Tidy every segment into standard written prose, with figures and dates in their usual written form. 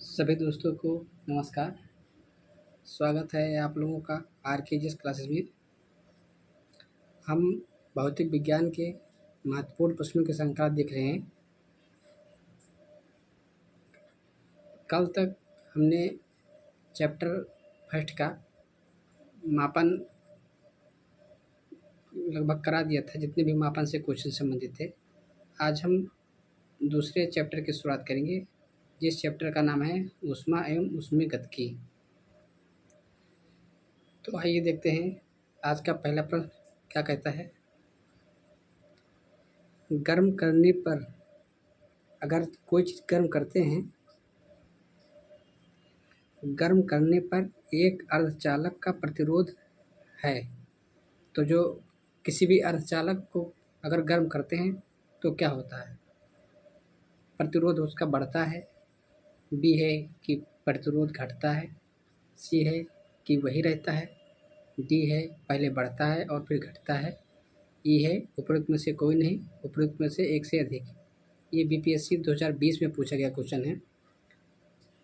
सभी दोस्तों को नमस्कार। स्वागत है आप लोगों का आरकेजीएस क्लासेस में। हम भौतिक विज्ञान के महत्वपूर्ण प्रश्नों की श्रृंखला देख रहे हैं। कल तक हमने चैप्टर फर्स्ट का मापन लगभग करा दिया था, जितने भी मापन से क्वेश्चन संबंधित थे। आज हम दूसरे चैप्टर की शुरुआत करेंगे, जिस चैप्टर का नाम है ऊष्मा एवं ऊष्मीगतिकी। तो आइए देखते हैं आज का पहला प्रश्न क्या कहता है। गर्म करने पर, अगर कोई चीज़ गर्म करते हैं, गर्म करने पर एक अर्धचालक का प्रतिरोध है, तो जो किसी भी अर्धचालक को अगर गर्म करते हैं तो क्या होता है? प्रतिरोध उसका बढ़ता है। बी है कि प्रतिरोध घटता है। सी है कि वही रहता है। डी है पहले बढ़ता है और फिर घटता है। ई है उपरोक्त में से कोई नहीं, उपरोक्त में से एक से अधिक। ये बीपीएससी 2020 में पूछा गया क्वेश्चन है।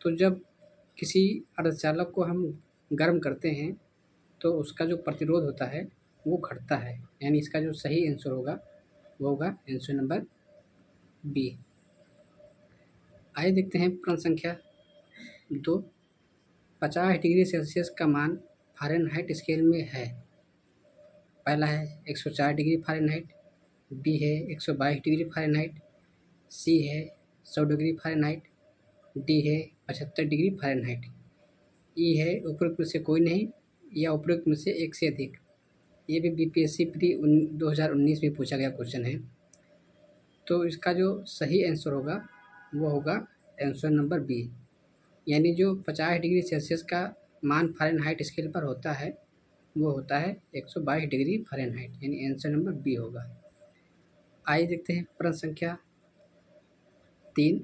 तो जब किसी अर्धचालक को हम गर्म करते हैं तो उसका जो प्रतिरोध होता है वो घटता है, यानी इसका जो सही आंसर होगा वो होगा आंसर नंबर बी। आइए देखते हैं प्रश्न संख्या 2। 50 डिग्री सेल्सियस का मान फ़ारेनहाइट स्केल में है। पहला है 104 डिग्री फ़ारेनहाइट, बी है 122 डिग्री फ़ारेनहाइट, सी है 100 डिग्री फ़ारेनहाइट, डी है 75 डिग्री फ़ारेनहाइट। ई है उपरोक्त में से कोई नहीं या उपरोक्त में से एक से अधिक। ये भी बीपीएससी प्री 2019 में पूछा गया क्वेश्चन है। तो इसका जो सही आंसर होगा वो होगा आंसर नंबर बी, यानी जो 50 डिग्री सेल्सियस का मान फ़ारेनहाइट स्केल पर होता है वो होता है 122 डिग्री फ़ारेनहाइट, यानी आंसर नंबर बी होगा। आइए देखते हैं प्रश्न संख्या 3।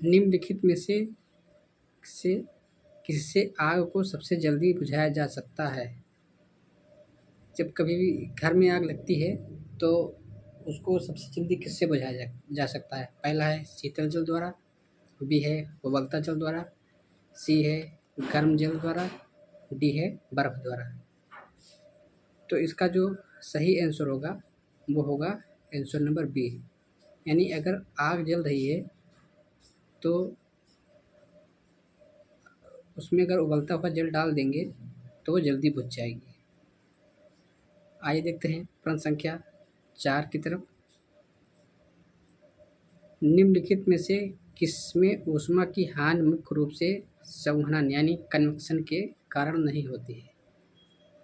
निम्नलिखित में से किससे आग को सबसे जल्दी बुझाया जा सकता है? जब कभी भी घर में आग लगती है तो उसको सबसे जल्दी किससे बुझाया जा सकता है? पहला है शीतल जल द्वारा, बी है उबलता जल द्वारा, सी है गर्म जल द्वारा, डी है बर्फ द्वारा। तो इसका जो सही आंसर होगा वो होगा आंसर नंबर बी, यानी अगर आग जल रही है तो उसमें अगर उबलता हुआ जल डाल देंगे तो वो जल्दी बुझ जाएगी। आइए देखते हैं प्रश्न संख्या 4 की तरफ। निम्नलिखित में से किसमें ऊष्मा की हानि मुख्य रूप से संवहन यानी कन्वेक्शन के कारण नहीं होती है?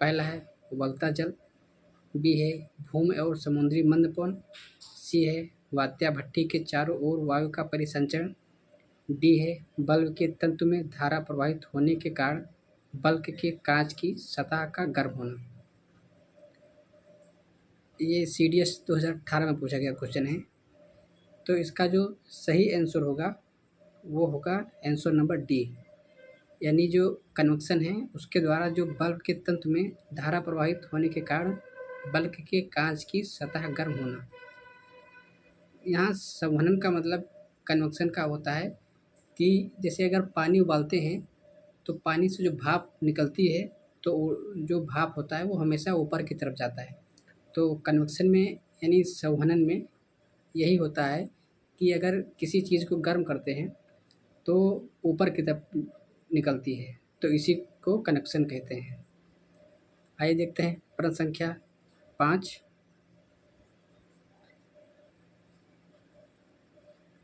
पहला है उबलता जल, बी है भूमि और समुद्री मंदपवन, सी है वात्या भट्ठी के चारों ओर वायु का परिसंचरण, डी है बल्ब के तंतु में धारा प्रवाहित होने के कारण बल्ब के कांच की सतह का गर्म होना। ये CDS 2018 में पूछा गया क्वेश्चन है। तो इसका जो सही आंसर होगा वो होगा आंसर नंबर डी, यानी जो कन्वेक्शन है उसके द्वारा जो बल्ब के तंतु में धारा प्रवाहित होने के कारण बल्ब के कांच की सतह गर्म होना। यहाँ संवहन का मतलब कन्वेक्शन का होता है कि जैसे अगर पानी उबालते हैं तो पानी से जो भाप निकलती है तो जो भाप होता है वो हमेशा ऊपर की तरफ जाता है। तो कन्वेक्शन में यानी संवहन में यही होता है कि अगर किसी चीज़ को गर्म करते हैं तो ऊपर की तरफ निकलती है, तो इसी को कन्वेक्शन कहते हैं। आइए देखते हैं प्रश्न संख्या 5।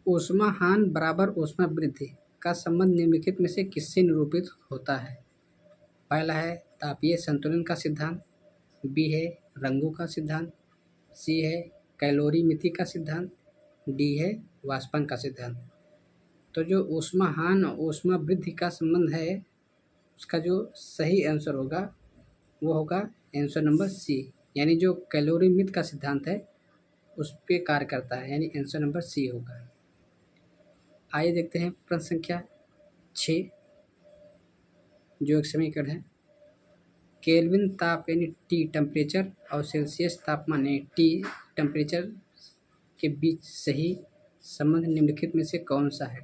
ऊष्माहान बराबर ऊष्मा वृद्धि का संबंध निम्नलिखित में से किससे निरूपित होता है? पहला है तापीय संतुलन का सिद्धांत, बी है रंगों का सिद्धांत, सी है कैलोरीमिति का सिद्धांत, डी है वाष्पन का सिद्धांत। तो जो ऊष्माहान और ऊष्मा वृद्धि का संबंध है उसका जो सही आंसर होगा वो होगा आंसर नंबर सी, यानी जो कैलोरीमिति का सिद्धांत है उस पर कार्य करता है, यानी आंसर नंबर सी होगा। आइए देखते हैं प्रश्न संख्या 6, जो एक समीकरण है। केल्विन ताप यानी टी टेम्परेचर और सेल्सियस तापमान यानी टी टेम्परेचर के बीच सही संबंध निम्नलिखित में से कौन सा है?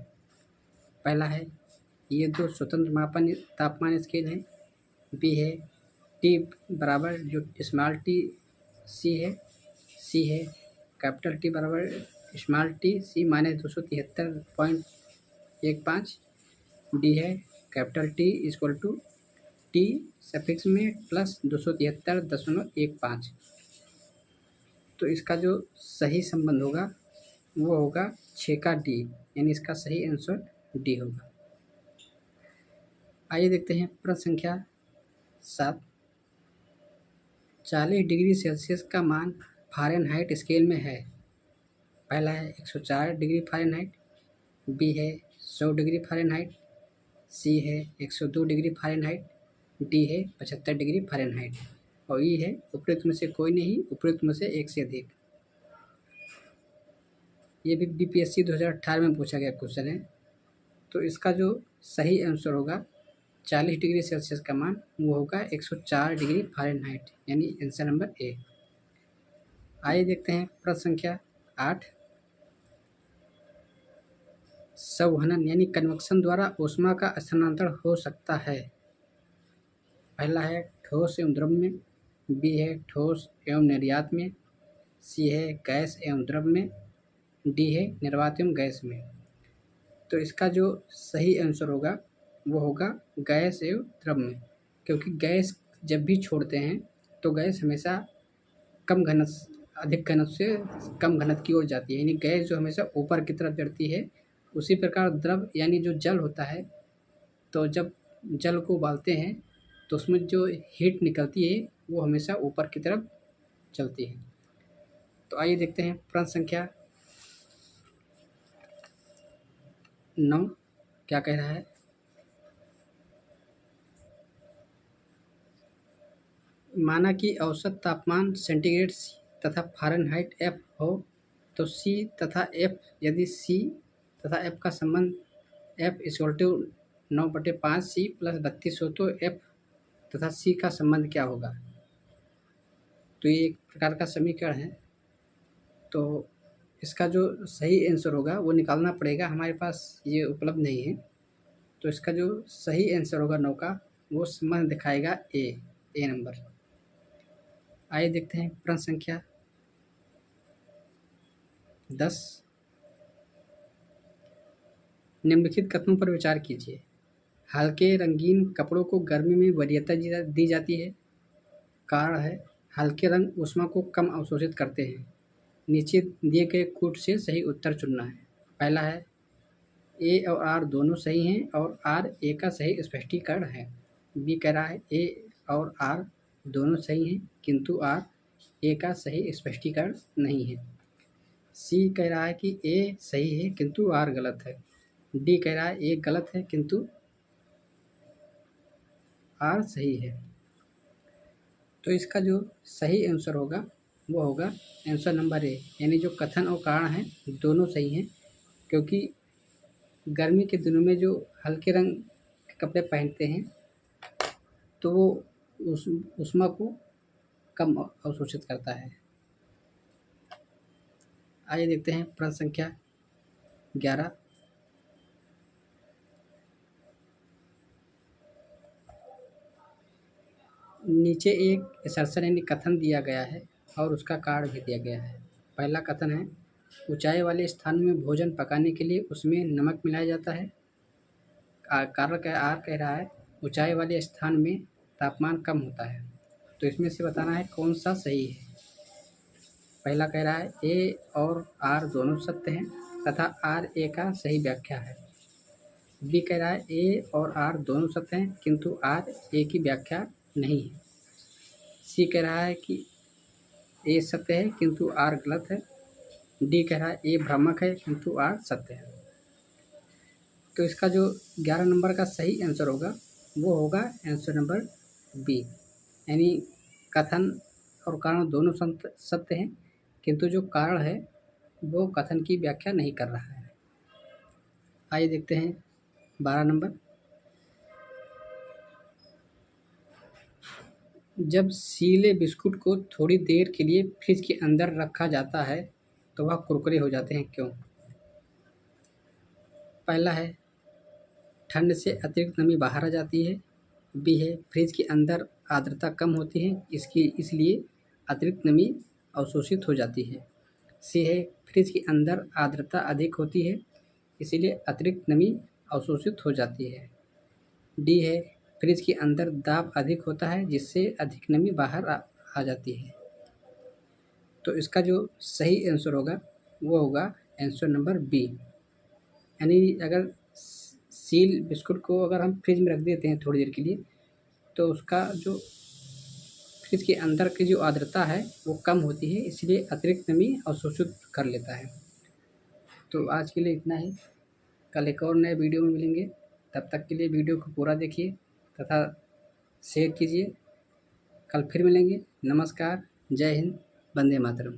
पहला है ये दो स्वतंत्र मापन तापमान स्केल है। बी है टी बराबर जो स्मॉल टी सी है, सी है कैपिटल टी बराबर small T C minus 273.15। D है capital T equal to T suffix में प्लस 273.15। तो इसका जो सही संबंध होगा वो होगा 6 का डी, यानी इसका सही आंसर डी होगा। आइए देखते हैं प्रश्न संख्या 7। 40 डिग्री सेल्सियस का मान फ़ारेनहाइट स्केल में है। पहला है 104 डिग्री फ़ारेनहाइट, बी है 100 डिग्री फ़ारेनहाइट, सी है 102 डिग्री फ़ारेनहाइट, डी है 75 डिग्री फ़ारेनहाइट और ई है उपरोक्त में से कोई नहीं, उपरोक्त में से एक से अधिक। ये भी बीपीएससी 2018 में पूछा गया क्वेश्चन है। तो इसका जो सही आंसर होगा 40 डिग्री सेल्सियस का मान वो होगा 104 डिग्री फ़ारेनहाइट, यानी आंसर नंबर ए। आइए देखते हैं प्रश्न संख्या 8। संवहन यानी कन्वेक्शन द्वारा ऊष्मा का स्थानांतरण हो सकता है। पहला है ठोस एवं द्रव में, बी है ठोस एवं निर्यात में, सी है गैस एवं द्रव में, डी है निर्वात एवं गैस में। तो इसका जो सही आंसर होगा वो होगा गैस एवं द्रव में, क्योंकि गैस जब भी छोड़ते हैं तो गैस हमेशा कम घनत्व अधिक घनत्व से कम घनत्व की ओर जाती है, यानी गैस जो हमेशा ऊपर की तरफ चढ़ती है। उसी प्रकार द्रव यानी जो जल होता है, तो जब जल को उबालते हैं तो उसमें जो हीट निकलती है वो हमेशा ऊपर की तरफ चलती है। तो आइए देखते हैं प्रश्न संख्या 9 क्या कह रहा है। माना कि औसत तापमान सेंटीग्रेड सी तथा फ़ारेनहाइट एफ हो, तो सी तथा एफ यदि सी तथा एफ का संबंध F equal to 9/5 C plus 32 हो तो एफ तथा सी का संबंध क्या होगा। तो ये एक प्रकार का समीकरण है। तो इसका जो सही आंसर होगा वो निकालना पड़ेगा, हमारे पास ये उपलब्ध नहीं है। तो इसका जो सही आंसर होगा 9 का वो संबंध दिखाएगा ए नंबर। आइए देखते हैं प्रश्न संख्या 10। निम्नलिखित कथनों पर विचार कीजिए। हल्के रंगीन कपड़ों को गर्मी में वरीयता दी जाती है। कारण है हल्के रंग ऊष्मा को कम अवशोषित करते हैं। नीचे दिए गए कूट से सही उत्तर चुनना है। पहला है ए और आर दोनों सही हैं और आर ए का सही स्पष्टीकरण है। बी कह रहा है ए और आर दोनों सही हैं किंतु आर ए का सही स्पष्टीकरण नहीं है। सी कह रहा है कि ए सही है किंतु आर गलत है। डी कह रहा है ए गलत है किंतु आर सही है। तो इसका जो सही आंसर होगा वो होगा आंसर नंबर ए, यानी जो कथन और कारण हैं दोनों सही हैं, क्योंकि गर्मी के दिनों में जो हल्के रंग के कपड़े पहनते हैं तो वो ऊष्मा को कम अवशोषित करता है। आइए देखते हैं प्रश्न संख्या 11। नीचे एक असर्शन यानी कथन दिया गया है और उसका कारण भी दिया गया है। पहला कथन है ऊंचाई वाले स्थान में भोजन पकाने के लिए उसमें नमक मिलाया जाता है। कारण आर कह रहा है ऊंचाई वाले स्थान में तापमान कम होता है। तो इसमें से बताना है कौन सा सही है। पहला कह रहा है ए और आर दोनों सत्य हैं तथा आर ए का सही व्याख्या है। बी कह रहा है ए और आर दोनों सत्य हैं किंतु आर ए की व्याख्या नहीं है। सी कह रहा है कि ए सत्य है किंतु आर गलत है। डी कह रहा है ए भ्रामक है किंतु आर सत्य है। तो इसका जो 11 नंबर का सही आंसर होगा वो होगा आंसर नंबर बी, यानी कथन और कारण दोनों सत्य हैं किंतु जो कारण है वो कथन की व्याख्या नहीं कर रहा है। आइए देखते हैं 12 नंबर। जब सीले बिस्कुट को थोड़ी देर के लिए फ्रिज के अंदर रखा जाता है तो वह कुरकुरे हो जाते हैं, क्यों। पहला है ठंड से अतिरिक्त नमी बाहर आ जाती है। बी है फ्रिज के अंदर आर्द्रता कम होती है, इसलिए अतिरिक्त नमी अवशोषित हो जाती है। सी है फ्रिज के अंदर आर्द्रता अधिक होती है, इसीलिए अतिरिक्त नमी अवशोषित हो जाती है। डी है फ्रिज के अंदर दाब अधिक होता है, जिससे अधिक नमी बाहर आ जाती है। तो इसका जो सही आंसर होगा वो होगा आंसर नंबर बी। यानी अगर सील बिस्कुट को अगर हम फ्रिज में रख देते हैं थोड़ी देर के लिए, तो उसका जो फ्रिज के अंदर की जो आर्द्रता है वो कम होती है, इसलिए अतिरिक्त नमी अवशोषित कर लेता है। तो आज के लिए इतना ही। कल एक और नए वीडियो में मिलेंगे। तब तक के लिए वीडियो को पूरा देखिए तथा शेयर कीजिए। कल फिर मिलेंगे। नमस्कार, जय हिंद, वंदे मातरम।